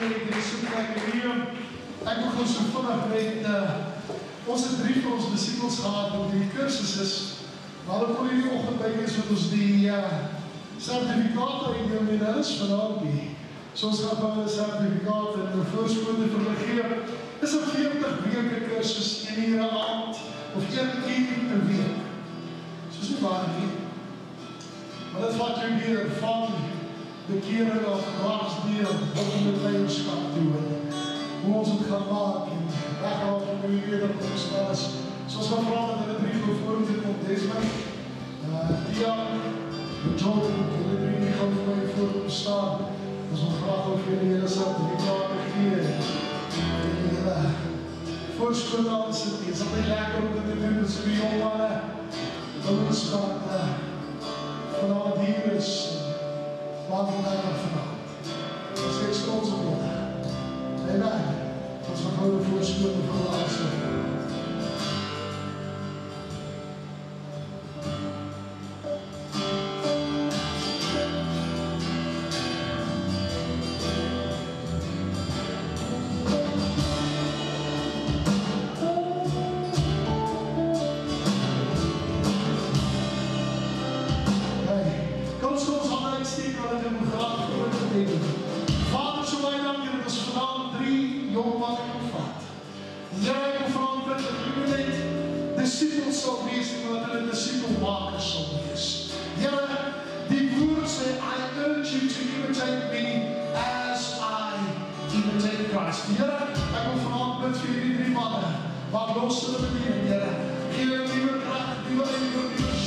in die soeplek hier. Ek wil gewoon so vinnig met ons het 3 van ons disciples gehad op die kursuses. Maar hulle kon hierdie oggend by wees wat ons die sertifikate uitdeel met hulle is vanavond nie. So ons gaan van hulle sertifikate en hulle voorspoorde vir hulle gee. Is 'n 40 weke kursus, 1 uur 'n aand of 1 uur 'n week. Soos nie waar nie. Maar dit vat jou weer van bekering of raadsdeel wat in die leierskap doen. Hoe ons het gaan maak en weghaal van die weer dat ons was. Soos gaan vraag dat hulle 3 gevormd het op Desmond. Dian, John, hulle 3 gaan vir my voor staan. Ons wil graag ook vir die hele sertifikaat gee. En hulle voorspoed alles het. Het is altijd lekker om dit te doen. Dit is vir jong manne. Ons wat vanavond hier is. Laat ons daar vanavond. Dat is echt trots op ons. Amen. Ons gaan gewoon voorspoed voor alles. Vader, so baie dankie dat ons vanavond 3 jong manne kan vat. Here, ek wil vanavond bid dat u net disciples sal wees en dat hulle disciplemakers sal wees. Here, die woord sê, I urge you to imitate me as I imitate Christ. Here, ek wil vanavond bid vir die 3 manne, wat los hulle bedien, Here. Gee hulle nieuwe kracht, nieuwe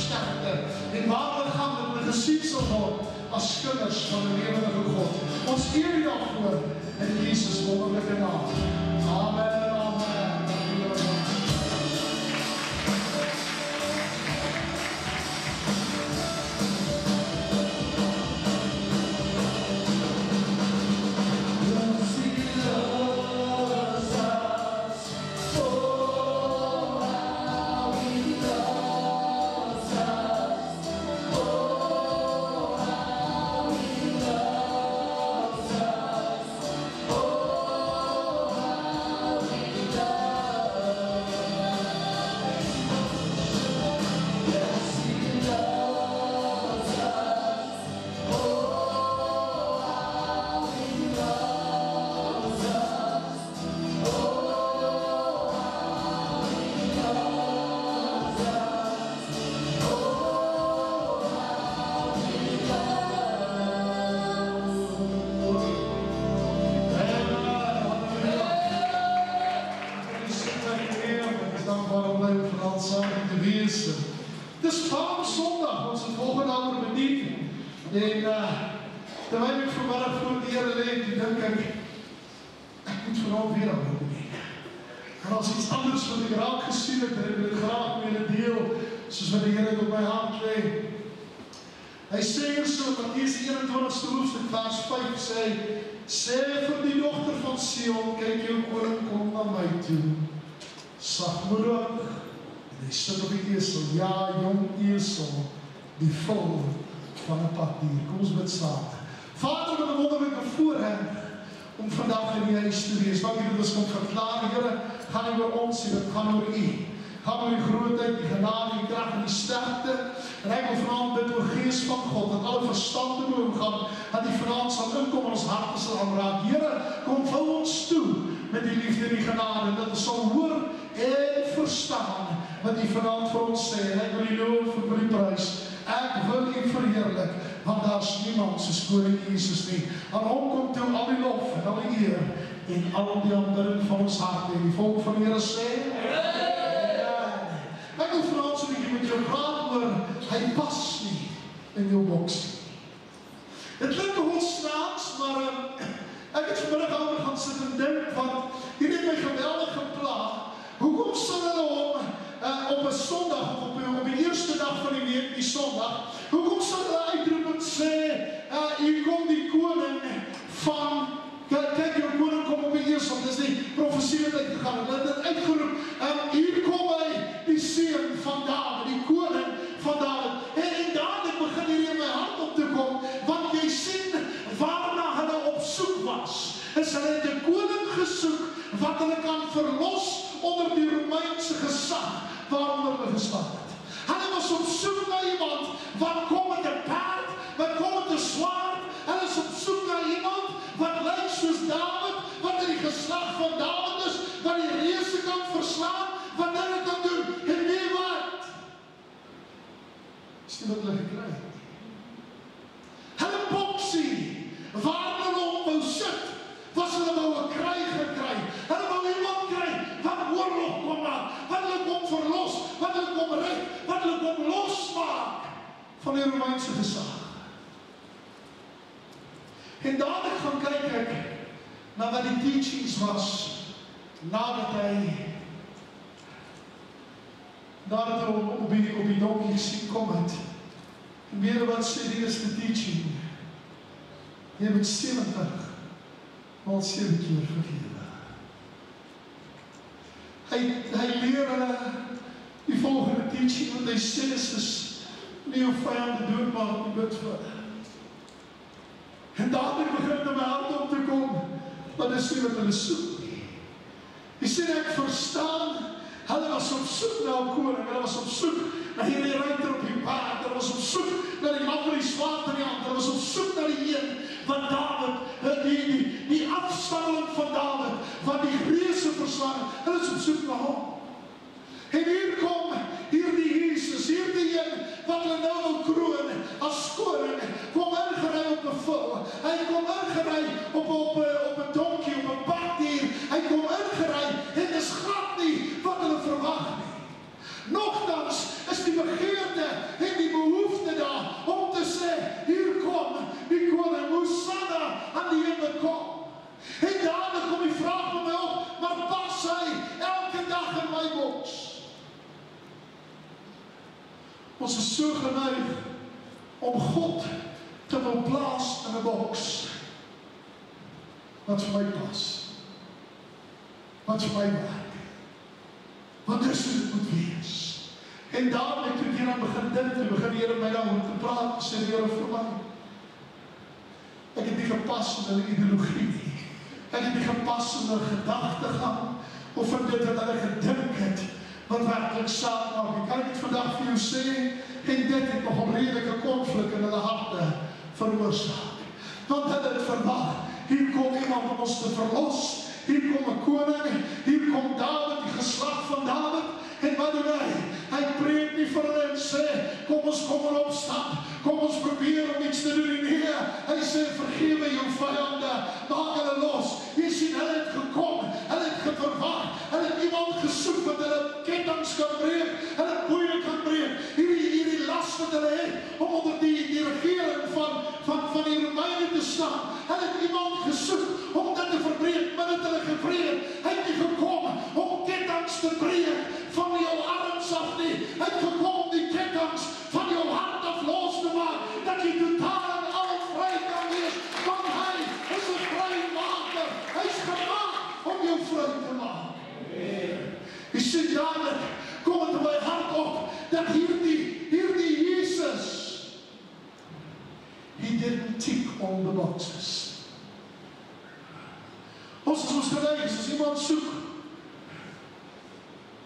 sterkte. En waar hulle gaan, dat hulle gesien sal word as kinders van die lewende God. Ons eer u daarvoor in Jesus wonderlijke naam. Amen, amen. Dis Palmsondag, ons het volgende ouder bedien. En terwijl ek vanmiddag voor die Here lê, dink ek moet vanavond weer aan bedien. En as iets anders wat ek raak gesien het, en ek wil graag met julle deel, soos wat die Here op my hart lê. Hy sê hier so, Mattheus 21ste hoofstuk vers 5 sê vir die dogter van Sion, kyk jou koning kom na my toe. Sagmoedig. En hy sit op die esel, ja, jong esel, die vol van 'n paddier. Kom ons bid saam. Vader, wat 'n wonderlike voorreg om vandag in die huis te wees. Dankie dat ons kon verklaar, Here, gaan nie oor ons, dit gaan oor u. Gaan oor die grootheid, die genade, die krag en die sterkte. En ek wil vanavond bid oor Gees van God, dat alle verstand te boven gaan, dat die vanavond sal inkom en ons harte sal aanraak. Here, kom vul ons toe met die liefde en die genade, dat ons sal hoor en verstaan wat u vanavond vir ons sê. En ek wil u loof en wil u prys. Ek wil u verheerlik, want daar is niemand soos koning Jesus nie. Aan hom kom toe al die lof en al die eer en al die aanbidding van ons hart. En die volk van die Here sê, ek wil vanavond so bietjie met jou praat oor, hy pas nie in jou boks. Het klink nogal snaaks, maar ek het vanmiddag over gaan sit en dink, want hier het my geweldig geplaag. Hoekom sal hulle hom op 'n Sondag, op die eerste dag van die week, die Sondag, hoekom sal hulle uitroep en sê, hier kom die koning van, kyk jou koning kom op die esel, dis die profesie wat uitgegaan, hulle het dit uitgeroep, hier kom hy, die seun van Dawid, die koning van Dawid, en dadelijk begin hier in my hart op te kom, want jy sien waarna hulle op soek was. is hulle het 'n koning gesoek wat hulle kan verlos onder die Romeinse gesag waaronder hulle gestaan het. Hulle was op soek na iemand wat kom met 'n paard, wat kom met 'n swaard. Hulle is op soek na iemand wat lyk soos Dawid, wat in die geslag van Dawid is, wat die reëse kan verslaan, wat hulle kan doen. En weet wat? Dis nie wat hulle gekry het. Hulle boksie, waar hulle op wou sit, was hulle wou 'n kryger kry. Hulle wou iemand kry wat oorlog kom maak, wat hulle kom verlos, wat hulle kom red, wat hulle kom losmaak van die Romeinse gesag. En dadelik gaan kyk ek na wat die teachings was nadat hy op die donkie gesien kom het. En weer wat sê die eerste teaching? Jy moet 70 maal 7 keer vergewe. Hy leer hulle die volgende teaching, want hy sê is nie jou vyande doodmaak, nie bid vir hulle. En dadelik begin het my hart op te kom, maar dis nie wat hulle soek nie. Hy sê ek verstaan, hulle was op soek na 'n koning, hulle was op soek na hierdie ruiter op die paard, hulle was op soek na die man met die swaard in die hand, hulle was op soek na die een wat Dawid, die afstammeling van Dawid, wat die reëse verslaan, hulle is op soek na hom. En hier kom hierdie Jesus, hierdie een wat hulle nou wil kroon as koning, kom ingery op 'n vul. Hy kom ingery op 'n donkie, op 'n paarddier. Hy kom ingery en dis glad nie wat hulle verwag nie. Nogtans is die begeerte en die behoefte daar om te sê, hier kom die koning, Hosanna aan die hemel kom. En dadelik kom die vraag van my op, maar pas hy elke dag in my boks? Ons is so geneig om God te wil plaas in 'n boks wat vir my pas, wat vir my werk, wat dis hoe dit moet wees. En dadelik toe ek hier aan begin dink, toe begin die Here my daaroor te praat, sê die Here vir my, ek het nie gepas in hulle ideologie nie, ek het nie gepas in hulle gedagtegang, of in dit wat hulle gedink het, wat werklik saak maak. Ek kan dit vandag vir jou sê, en dit het nog 'n redelike konflik in hulle harte veroorsaak. Want hulle het verwag, hier kom iemand om ons te verlos, hier kom 'n koning, hier kom Dawid, die geslag van Dawid, en wat doen hy? Hy preek nie vir hulle en sê, kom ons opstap, kom ons probeer om iets te doen. Nee, hy sê, vergewe jou vyande, maak hulle los. Jy sien, hulle het gekom, hulle het verwag, hulle het iemand gesoek wat hulle kettinge kan breek, hulle boeie kan breek, hierdie las wat hulle het, om onder die regering van die Romeine te staan. Hulle het iemand gesoek om dit te verbreek, maar dit hulle gebreek. Hy het nie gekom om kettinge te breek van jou arms af nie. Hy het gekom om die kettinge van jou hart af los te maak, dat jy totaal en al vry kan wees, want hy is 'n vrymaker. Hy is gemaak om jou vry te maak. Jy sien dadelik, kom het in my hart op, dat hierdie Jesus, he didn't tick all the boxes. Ons is ons geneig, as iemand soek,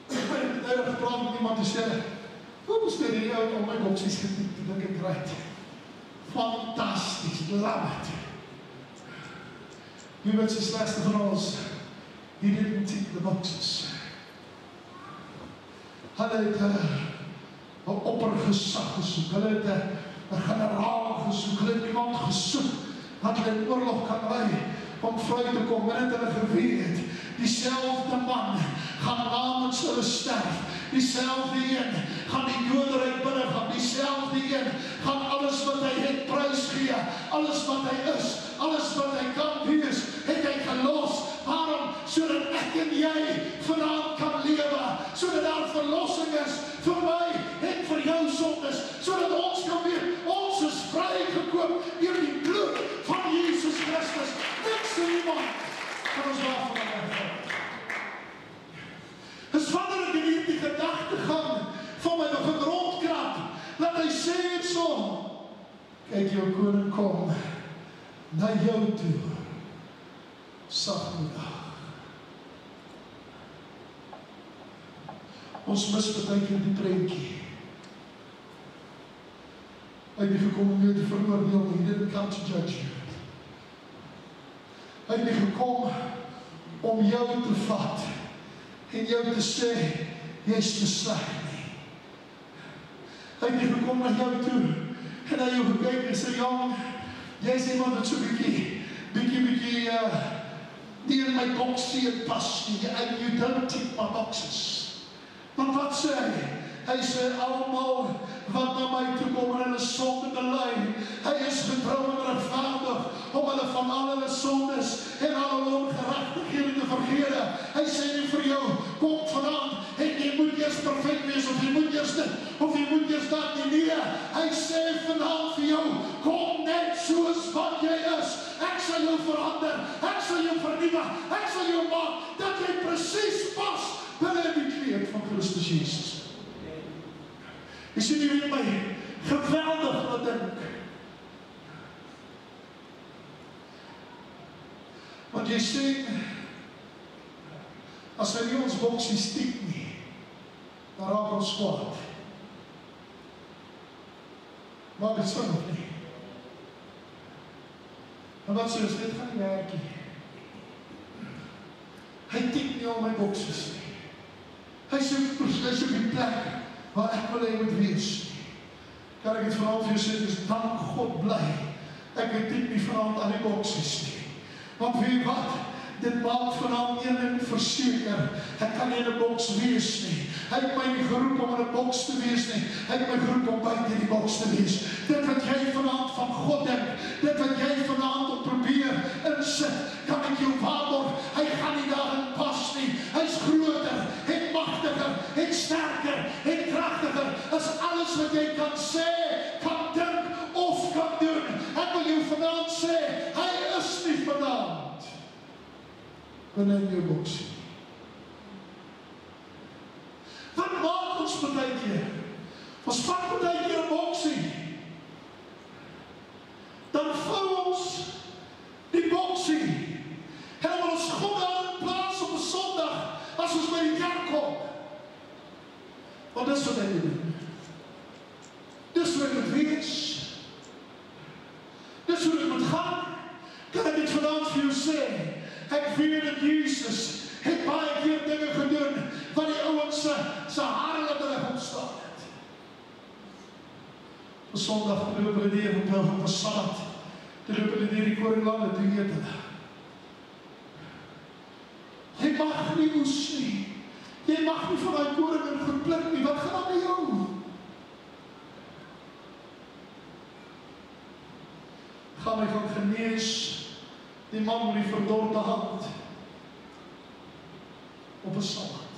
ek het gepraat met iemand te sê, hoe moest jy die ouwe op my boksies getikt, toe dink ek right. Fantastisch, love it. Wie wat sy slechtste van ons, he didn't tick the boxes. Hulle het 'n oppergesag gesoek, hulle het 'n generaal gesoek, hulle het iemand gesoek, wat hulle in oorlog kan ry, om vry te kom, en het hulle geweet, diezelfde man gaan namens hulle sterf, diezelfde een gaan die doderyk binne gaan, diezelfde een gaan alles wat hy het prys gee, alles wat hy is, alles wat hy kan wees, het hy gelos. Waarom? Sodat ek en jy vanaand kan lewe, sodat daar verlossing is vir my en vir jou sondes, sodat ons kan weet, ons is vrygekoop deur die bloed van Jesus Christus. Niks en niemand kan ons daarvan wegvat. Dis wanneer ek in hierdie gedagte gaan, van my begin rondkrap, laat hy sê het so, kyk jou koning kom na jou toe, sagmoedig. Ons mis baie keer die prentjie. Hy het nie gekom om jou te veroordeel nie, he didn't come to judge you. Hy het nie gekom om jou te vat en jou te sê, jy is te sleg nie. Hy het nie gekom na jou toe en hy jou gekyk en sê, jong, jy is iemand wat so bietjie, die in my boksie pas nie, and you don't tick my boxes. Want wat sê hy? Hy sê, almal wat na my toe kom en hulle sonde bely, hy is getrou en regverdig om hulle van al hulle sondes en al hulle ongeregtighede te vergewe. Hy sê nie vir jou, kom vanaand en jy moet eers perfek wees, of jy moet eers dit, of jy moet eers dat nie. Nee, hy sê vanaand vir jou, kom net soos wat jy is. Ek sal jou verander, ek sal jou vernuwe, ek sal jou maak, dat jy presies pas binne die kleed van Christus Jesus. Jy sien jy weet my geweldig wat dink. Want jy sien, as hy nie ons boksie stiek nie, dan raak ons kwaad. Maak het sin of nie? En wat sê ons, dit gaan nie werk nie. Hy tik nie al my boksies nie. Hy soek die plek waar ek wil hy moet wees. Kan ek het vanavond vir jou sê, dus dank God bly, ek het dit nie vanavond aan die boksies nie. Want weet wat, dit maak vanavond een ding verseker, ek kan nie in die boks wees nie. Hy het my nie geroep om in die boks te wees nie, hy het my geroep om buiten die boks te wees. Dit wat jy vanavond van God denk, dit wat jy vanavond op probeer insit, kan ek jou waarborg, hy gaan nie daarin pas nie. Hy is groter, en machtiger, en sterker, en krachtiger, as alles wat jy kan sê, kan dink, of kan doen. Ek wil jou vanavond sê, hy is nie vanavond binne in jou boksie. Wat maak ons baie keer? Ons vat baie keer 'n boksie. Dan vou ons die boksie. En dan wil ons God aan in plaas op 'n Sondag, as ons by die kerk kom. Want dis wat hy doen. Dis wat het wees. Dis hoe het moet gaan. Kan ek dit vanavond vir jou sê? Ek weet dat Jesus het baie keer dinge gedoen wat die ouens se hare laat reg opstaan het. Op Sondag loop hulle deur op 'n Sabbat. Toe loop hulle deur die koringlande toe eet hulle. Jy mag nie oes nie. Jy mag nie van daai koring goed pluk nie. Wat gaan aan met jou? Gaan my gaan genees die man met die verdorte hand op 'n Sabbat.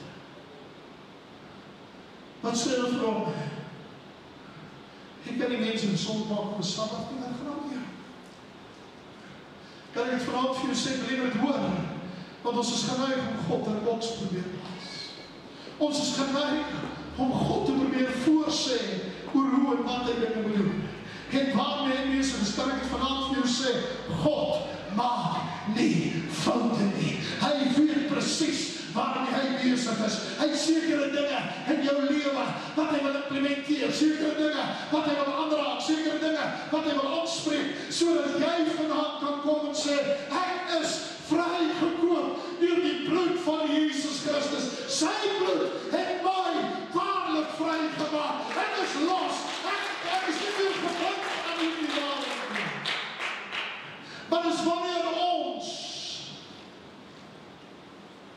Wat sê hulle vir hom? Ek kan nie mense in sonde maak op 'n Sabbat nie, dan gaan nie. Kan ek het vanavond vir jou sê, wil jy dit hoor? Want ons is geneig om God in 'n boks probeer plaas. Ons is geneig om God te probeer voorsê oor hoe en wat hy dinge moet doen. En waarmee hy is, en kan ek het vanavond vir jou sê, God maak nie foute nie. Hy weet presies waarmee hy besig is. Hy het sekere dinge in jou lewe wat hy wil implementeer, sekere dinge wat hy wil aanraak, sekere dinge wat hy wil opspreek, sodat jy vanavond kan kom en sê, ek is vrygekoop deur die bloed van Jesus Christus. Sy bloed het my waarlik vrygemaak. Ek is los. Ek is nie meer gebind aan die wêreld nie. Maar dis wanneer ons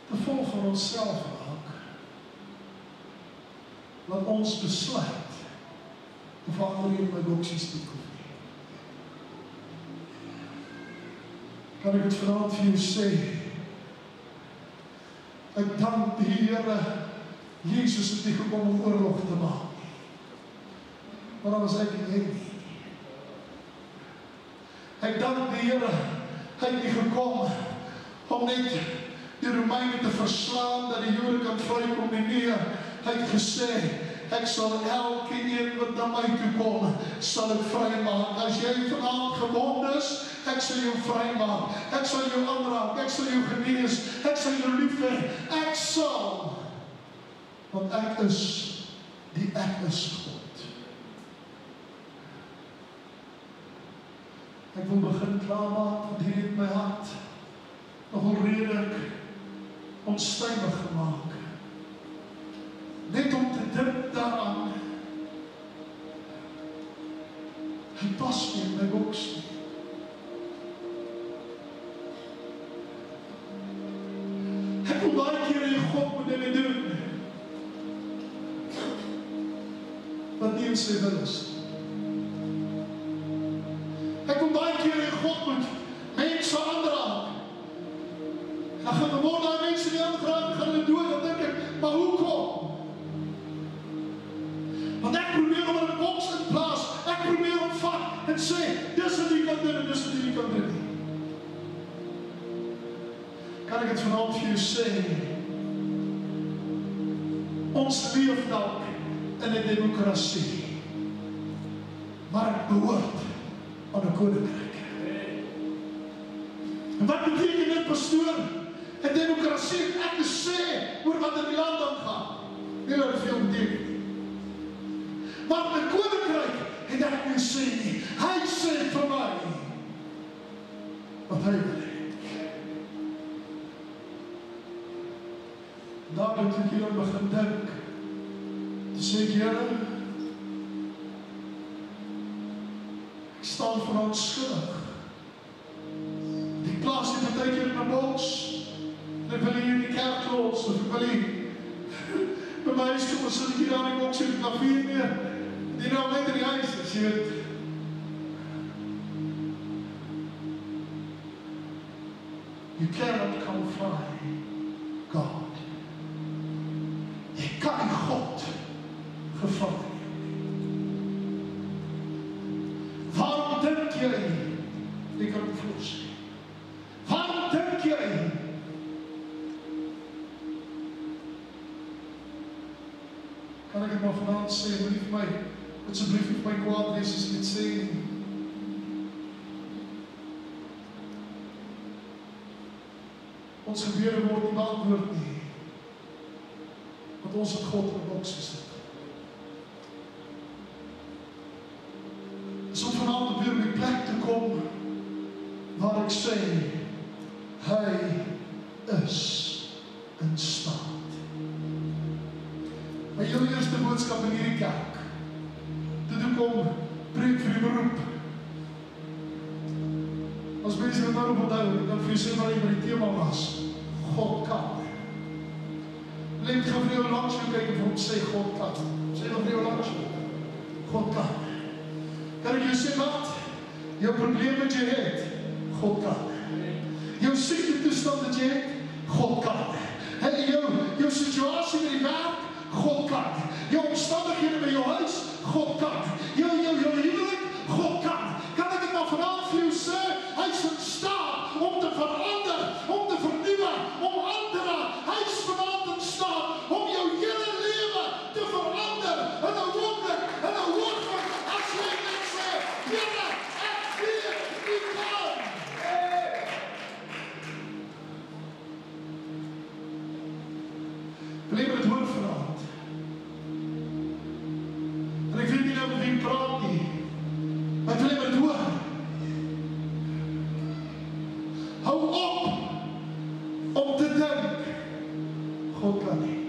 te vol van onsself raak, wat ons besluit of ander in my boksies te koop. Kan ek het vanavond vir jou sê, ek dank die Here, Jesus het nie gekom om oorlog te maak. Maar dan was ek nie. Ek dank die Here, hy het nie gekom om net die Romeine te verslaan, dat die Jode kan vrykom nie. Nee, hy het gesê, ek sal elke een wat na my toe kom, sal ek vrymaak. As jy vanaand gewond is, ek sal jou vrymaak. Ek sal jou aanraak, ek sal jou genees, ek sal jou lief hê. Ek sal, want ek is die ek is God. Ek wil begin klaarmaak, want hier het my hart nogal redelik onstuimig gemaak. Net om te dink daaraan, hy pas nie in my boks nie. Ek wil baie keer in God moet dinge doen, wat nie in sy wil is. Ek wil baie keer in God moet mense aanraak. Dan gaan word daai mense nie aanraak, gaan hulle dood, dan dink ek, maar hoekom? Want ek probeer om in 'n boks in plaas, ek probeer om vat en sê, dis wat jy kan doen en dis wat jy kan doen. Kan ek het vanaand vir jou sê, ons leef dalk in 'n demokrasie, maar ek behoort aan 'n koninkryk. En wat beteken dit, pastoor? 'n demokrasie, ek te sê oor wat in die land aangaan. Nie dat dit veel beteken. Maar 'n koninkryk het ek nie sê nie. Hy sê vir my wat hy wil hê. Daar moet ek hier begin dink. Te sê, Here, ek staan verontskuldig. Die plaas die partykeer in 'n boks. En ek wil hier in die kerk los, of ek wil hier by my huis kom, as ek hier aan die boks in die klavier meer, die nou net in die huis is, jy weet. You cannot come fly God. Jy kan nie God gevang nie. Waarom dink jy, ek kan het voorsien, waarom dink jy, kan ek het maar vanaand sê, moet nie vir my, asseblief vir my kwaad wees as ek het sê nie. Ons gebede word nie beantwoord nie, want ons het God in 'n boks gesit. Is om vanaand weer op die plek te kom, waar ek sê, hy is in staat. My heel eerste boodskap in hierdie kerk, toe ek kom preek vir die beroep. As mense wat daarop onthou, dan vir jy sê maar jy by die thema was, God kan. Net gaan vir jou langs jou kyk en vir hom sê, God kan. Sê dan vir jou langs jou, God kan. Kan ek jou sê wat? Jou probleem wat jy het, God kan. Jou siekte toestand wat jy het, God kan. Jou situasie met die werk, God kan. Jou omstandighede by jou huis, God kan. Jou huwelik, God kan. Kan ek het maar vanaand vir jou sê, hy is in staat om te verander, om te vernuwe, om aan te raak. Hy is vanaand in staat om jou hele lewe te verander in 'n wonder, in 'n hoogte, as jy net sê, Here, ek weet, U kan. Wil jy dit hoor vanaand? En ek weet nie nou met wie ek praat nie, maar wil jy dit hoor? Hou op om te dink, God kan nie.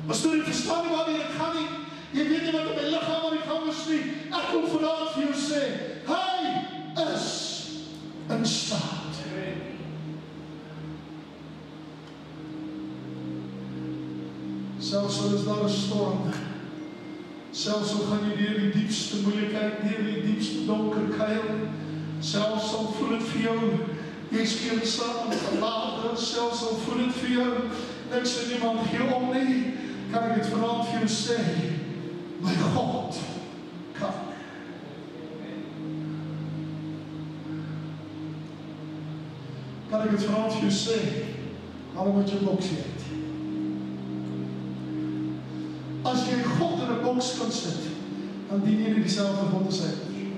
Pastoor, jy verstaan nie waarmee ek gaan nie. Jy weet nie wat op my liggaam aan die gang is nie. Ek kom vanaand vir jou sê, hy is in staat. Selfs al is daar 'n storm, selfs al gaan jy deur die diepste moeilikheid, deur die diepste donker kuil, selfs al voel dit vir jou, jy is eensaam en verlaten, selfs al voel dit vir jou, niks en niemand gee om nie, kan ek het vanaand vir jou sê, my God kan. Kan ek het vanaand vir jou sê, waarom moet jy boks het? As jy God in 'n boks kan sit, dan dien jy nie dieselfde God as hy nie.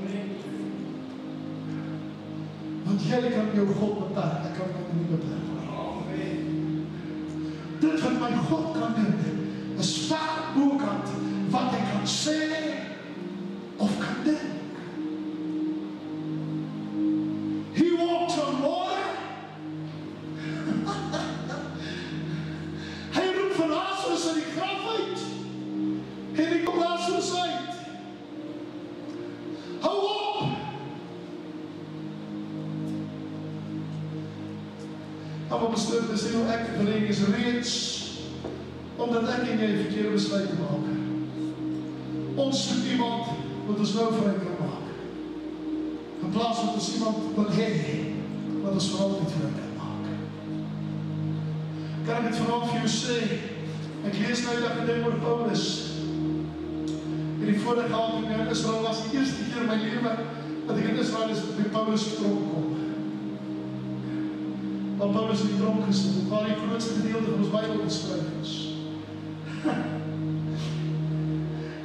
Want jy kan jou God beperk, ek kan hom nie beperk. Dit wat my God kan doen, is ver bokant wat hy kan sê of kan doen. He walked on water. Hy roep van Lazarus uit die graf uit. En hy kom Lazarus uit. Hou op! Maar besluit is nie hoe ek verleng is reeds, omdat ek en jy verkeerde besluit te maak. Ons soek iemand wat ons nou vry kan maak. In plaas van ons iemand wil hê, wat ons vir altyd vry kan maak. Kan ek het vanavond vir jou sê, ek lees nou dat gedink oor Paulus. En die vorige hand toen ek in Israel was, die eerste keer in my lewe, dat ek in Israel is, by Paulus vertronk kom. Want Paulus in die tronk gesit, het waar die grootste gedeelte van ons Bybel geskryf is.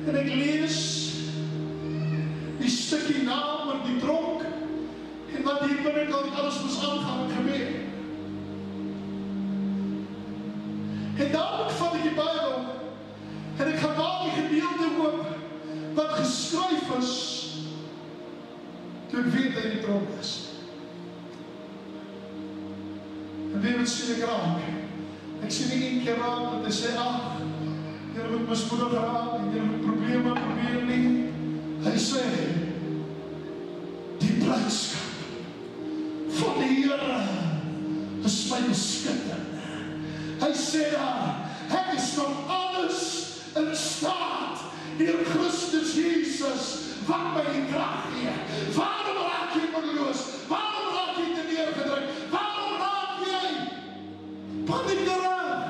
En ek lees die stukkie naam oor die tronk, en wat hier binnenkant alles moes aangaan en gebeur. En daarom vat ek die Bybel, en ek gaan daar die gedeelte oop, wat geskryf is, toe ek weet dat hy die tronk is. En weet wat sien ek raak? Ek sien nie een keer raak, dat hy sê, ach, jy moet mismoedig raak, en jy moet probleme probeer nie. Hy sê, die blydskap van die Here is my beskutting. Hy sê daar, ek is van alles in staat, deur Christus Jesus, wat my die krag gee. Waarom raak jy moedeloos? Waarom raak jy te neergedruk? Waarom raak jy paniekerig?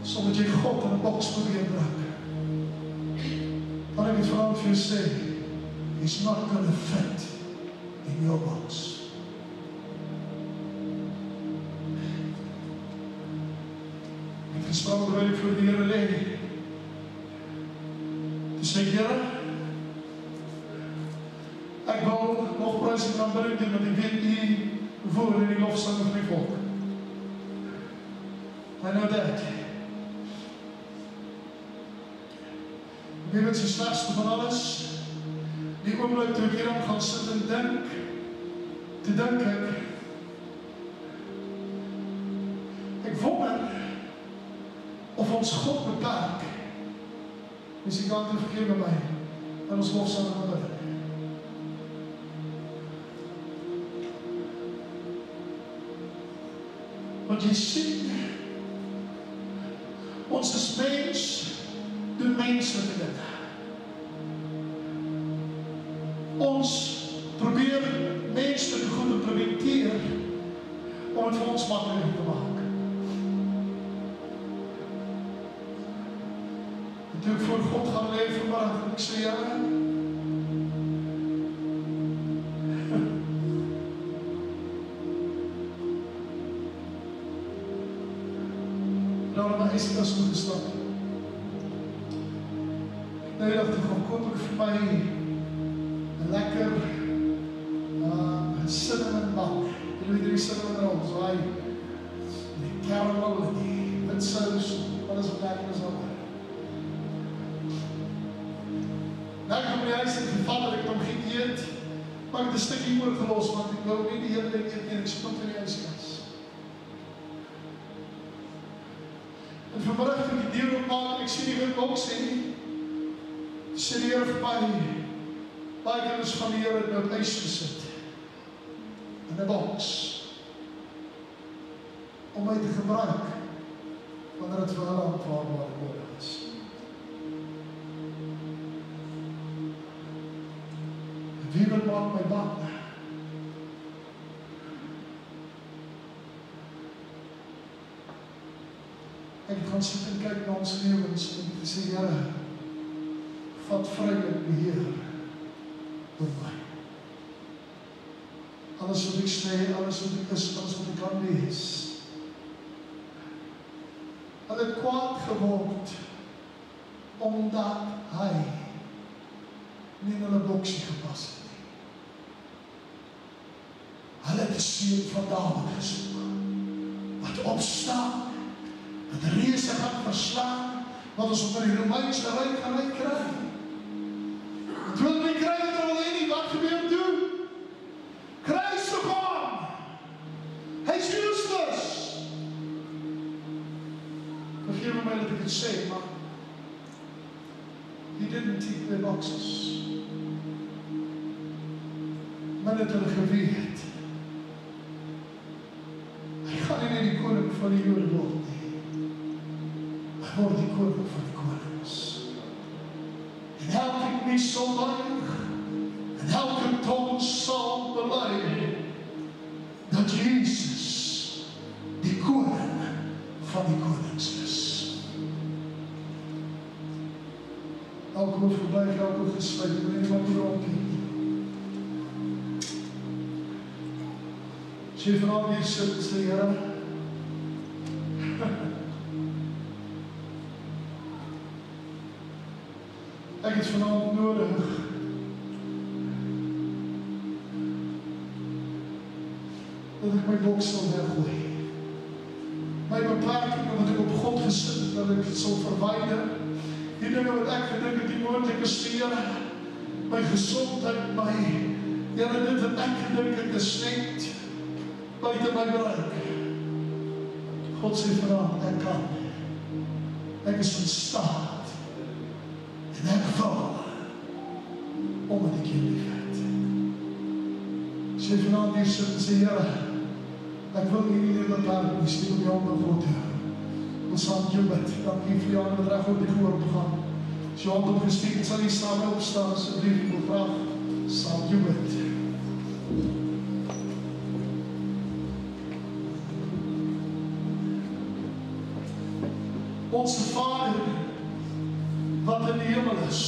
Sodat jy God in 'n boks probeer druk. Maar ek het vanavond vir jou sê, he's not gonna fit in your box. Ek het gesproken terwyl ek voor die Here lê. Sê Here, ek wil nog prys en aanbidding doen, want ek weet U woon in die lofsang van die volk. I know that. Ek weet wat die slegste van alles, die oomblik toe ek hierom gaan sit en dink, te dink ek wonder of ons God beperk. Dus ik kan het vergeven bij mij. En ons lof samen naar bidden. Want je ziet, ons is mens, de menselijke dingen. Ons proberen menselijke goed te implementeren om het voor ons makkelijker te maken. Toen ik voor God gaan leven, maar ik zei ja. Nou, maar is het als goed gestapt. Nee, dacht ik, dan koop ik voor mij een lekker cinnamon bun. Jullie weten die cinnamon rolls, zo hij die caramel en die witsaus, alles wat lekker is al. Nou, ek kom in die huis in geval dat ek hom geen eet, maar ek het 'n stukkie oorgelos, want ek wou nie die hele ding eet en ek stond in die huiskas. En vanmiddag toe ek die deur opmaak en ek sien die wind boks en sê die Here vir my, baie kinders van die Here het nou op huis gesit, in 'n boks, om my te gebruik, wanneer het vir hulle aanvaarbaar nodig is. Wie wil maak my bang? Ek gaan sit en kyk na ons lewens en ek sê, Here, vat vrylik beheer oor my. Alles wat ek sê, alles wat ek is, alles wat ek kan wees. Hulle het kwaad geword omdat hy nie in hulle boksie gepas het nie. Hulle het die seun van Dawid gesoek, wat opstaan, wat reëse gaan verslaan, wat ons op die Romeinse ryk gaan uitkry. Het wil nie kry dat hulle wil nie, wat gebeur toe? Kruisig hom! Hy is useless! Vergeef my dat ek het sê, maar he didn't tick their boxes. Men het hulle geweet. Hy gaan nie die koning van die Jode word nie. Hy word die koning van die konings. En elke knie sal buig, en elke tong sal bely dat Jesus die koning van die konings is. Elke woord verbuig, elke woord gesluit, en nie wat hier opneem. As jy vanavond hier sit, sê Here, ek het vanavond nodig dat ek my boks sal weggooi. My beperking wat ek op God gesit het, dat ek het sal verwyder. Die dinge wat ek gedink het, die moontlike sfeer, my gesondheid, my, Here, dit wat ek gedink het, is net buiten my bereik. God sê vanavond, ek kan. Ek is in staat. En ek val, omdat ek jou lief het. Sê vanavond hier sit en sê, Here, ek wil nie die beperking, nie sê op jou handen God hou. Ons saam jou bid, dank jy vir jou aan met recht op die gehoor te gaan. As jou hand opgesteek, sal jy saam opstaan, asjeblief, ek wil vraag, saam jou bid. Onze Vader, wat in die hemel is,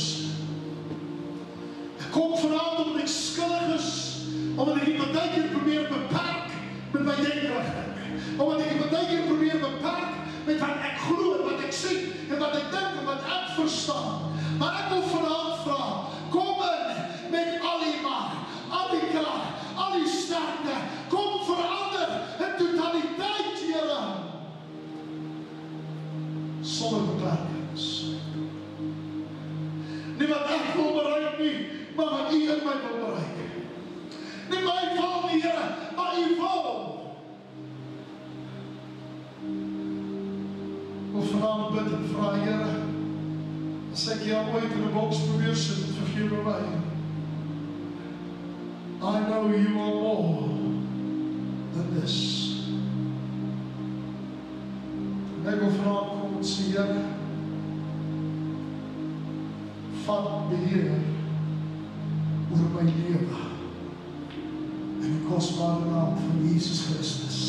ek kom vanavond omdat ek skuldig is, omdat ek die partijkeer probeer beperk met my denkrichting, omdat ek die partijkeer probeer beperk met wat ek glo, wat ek sien, en wat ek dink, en wat ek verstaan. Maar ek wil vanavond vraag, kom in met al die macht, al die kracht, al die sterkte, kom verander in totaliteit, Here, sonder beperkings. Nie wat ek wil bereik nie, maar wat U in my wil bereik. Nie my wil nie, Here, maar U wil. Of vanavond bid en vraag, Here, as ek jou ooit in 'n boks probeer sit, vergewe my. I know you are more than this. En ek wil vanavond kom en sê, Here, vat beheer oor my lewe in die kostbare naam van Jesus Christus.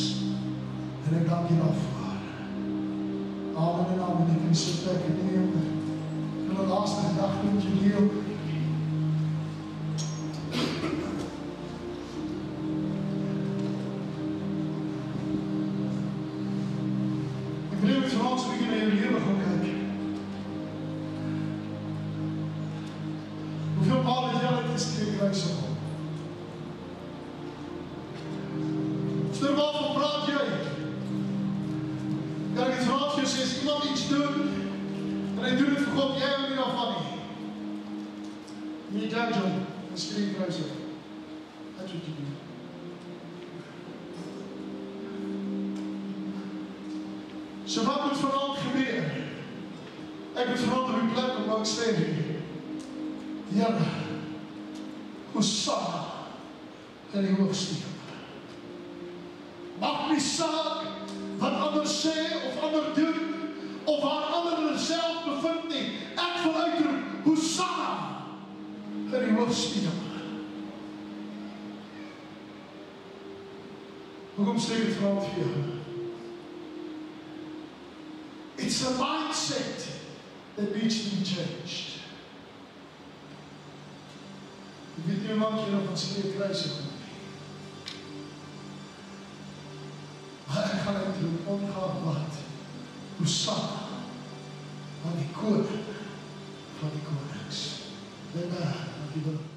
En ek dank U daarvoor. Amen en amen. Ek kan sit plek en neem. En die laaste gedagte met jou deel. Ek wil met vanavond so begin na jou lewe gaan kyk. Hoeveel maal het jy uit die streekreis gekom? Waarvan praat jy? Kan ek het vanavond vir jou sê, as iemand iets doen, en hy doen het vir God, jy hou nie daarvan nie. Nie judge hom, en streekreis hom. That's what you do. So wat moet vanavond gebeur? Ek moet vanavond op die plek om wat ek sê. Here, Hosanna in die hoogste. Maak nie saak wat ander sê of ander doen, of waar ander hulle self bevind nie. Ek wil uitroep, Hosanna in die hoogste. Hoekom sê ek het vanavond vir jou? It's a mindset that needs to be changed. Ek weet nie wat jy nog van streekreise kom nie. Maar ek gaan uitroep, ongeacht wat, kusama van die koning van die konings. Dinge, dankie wel.